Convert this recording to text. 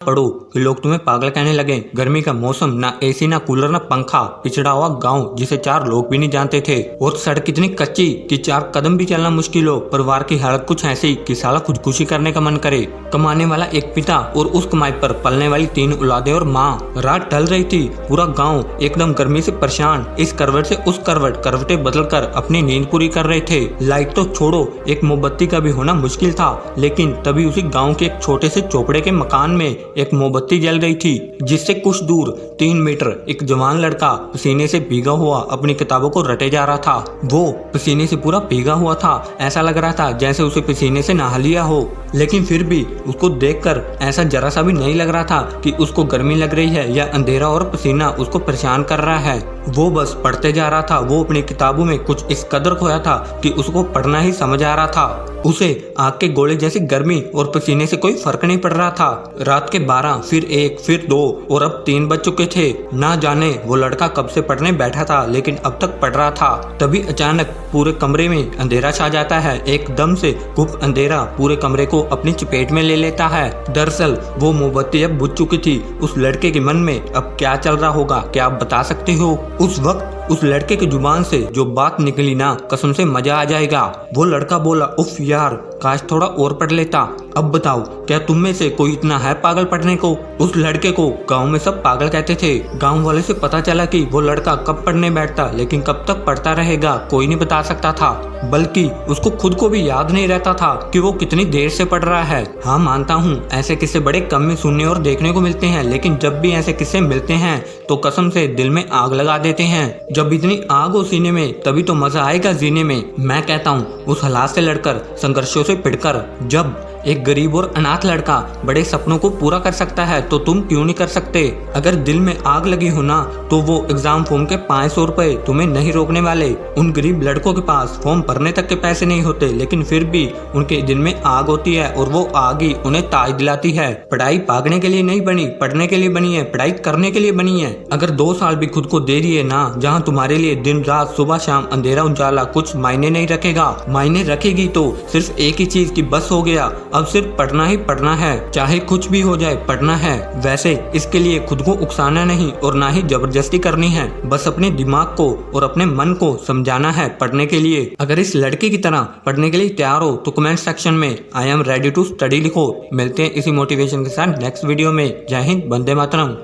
पढ़ो कि लोग तुम्हें पागल कहने लगे। गर्मी का मौसम, ना एसी ना कूलर ना पंखा, पिछड़ा हुआ गांव जिसे 4 लोग भी नहीं जानते थे, और सड़क इतनी कच्ची कि 4 कदम भी चलना मुश्किल हो। परिवार की हालत कुछ ऐसी कि साला खुदकुशी करने का मन करे। कमाने वाला एक पिता और उस कमाई पर पलने वाली 3 औलादें और माँ। रात ढल रही थी, पूरा गाँव एकदम गर्मी से परेशान इस करवट से उस करवट करवटें बदल कर अपनी नींद पूरी कर रहे थे। लाइट तो छोड़ो, एक मोमबत्ती का भी होना मुश्किल था। लेकिन तभी उसी गाँव के एक छोटे से चौपड़े के मकान में एक मोमबत्ती जल रही थी, जिससे कुछ दूर 3 मीटर एक जवान लड़का पसीने से भीगा हुआ अपनी किताबों को रटे जा रहा था। वो पसीने से पूरा भीगा हुआ था, ऐसा लग रहा था जैसे उसे पसीने से नहा लिया हो। लेकिन फिर भी उसको देखकर ऐसा जरा सा भी नहीं लग रहा था कि उसको गर्मी लग रही है या अंधेरा और पसीना उसको परेशान कर रहा है। वो बस पढ़ते जा रहा था। वो अपनी किताबों में कुछ इस कदर खोया था कि उसको पढ़ना ही समझ आ रहा था। उसे आग के गोले जैसी गर्मी और पसीने से कोई फर्क नहीं पड़ रहा था। रात के 12, फिर 1, फिर 2 और अब 3 बज चुके थे। ना जाने वो लड़का कब से पढ़ने बैठा था, लेकिन अब तक पढ़ रहा था। तभी अचानक पूरे कमरे में अंधेरा छा जाता है। एकदम से गुप्त अंधेरा पूरे कमरे को अपनी चपेट में ले लेता है। दरअसल वो मोमबत्ती अब बुझ चुकी थी। उस लड़के के मन में अब क्या चल रहा होगा, क्या आप बता सकते हो? उस वक्त उस लड़के की जुबान से जो बात निकली ना, कसम से मजा आ जाएगा। वो लड़का बोला, उफ यार, काश थोड़ा और पढ़ लेता। अब बताओ, क्या तुम में से कोई इतना है पागल पढ़ने को? उस लड़के को गांव में सब पागल कहते थे। गांव वाले से पता चला कि वो लड़का कब पढ़ने बैठता, लेकिन कब तक पढ़ता रहेगा कोई नहीं बता सकता था। बल्कि उसको खुद को भी याद नहीं रहता था कि वो कितनी देर से पढ़ रहा है। हाँ, मानता हूँ ऐसे किस्से बड़े कम में सुनने और देखने को मिलते हैं, लेकिन जब भी ऐसे किस्से मिलते हैं तो कसम से दिल में आग लगा देते हैं। जब इतनी आग हो सीने में, तभी तो मजा आएगा जीने में। मैं कहता हूँ उस हालात से लड़कर, संघर्षों से भिड़कर जब एक गरीब और अनाथ लड़का बड़े सपनों को पूरा कर सकता है, तो तुम क्यों नहीं कर सकते? अगर दिल में आग लगी हो ना, तो वो एग्जाम फॉर्म के 500 रुपए तुम्हें नहीं रोकने वाले। उन गरीब लड़कों के पास फॉर्म भरने तक के पैसे नहीं होते, लेकिन फिर भी उनके दिल में आग होती है, और वो आग ही उन्हें ताज दिलाती है। पढ़ाई भागने के लिए नहीं बनी, पढ़ने के लिए बनी है। पढ़ाई करने के लिए बनी है। अगर 2 साल भी खुद को दे दिए ना, जहाँ तुम्हारे लिए दिन रात सुबह शाम अंधेरा उजाला कुछ मायने नहीं रखेगा। मायने रखेगी तो सिर्फ एक ही चीज की बस हो गया, अब सिर्फ पढ़ना ही पढ़ना है, चाहे कुछ भी हो जाए पढ़ना है। वैसे इसके लिए खुद को उकसाना नहीं और ना ही जबरदस्ती करनी है, बस अपने दिमाग को और अपने मन को समझाना है पढ़ने के लिए। अगर इस लड़के की तरह पढ़ने के लिए तैयार हो तो कमेंट सेक्शन में I am ready to study लिखो। मिलते हैं इसी मोटिवेशन के साथ नेक्स्ट वीडियो में। जय हिंद, वंदे मातरम।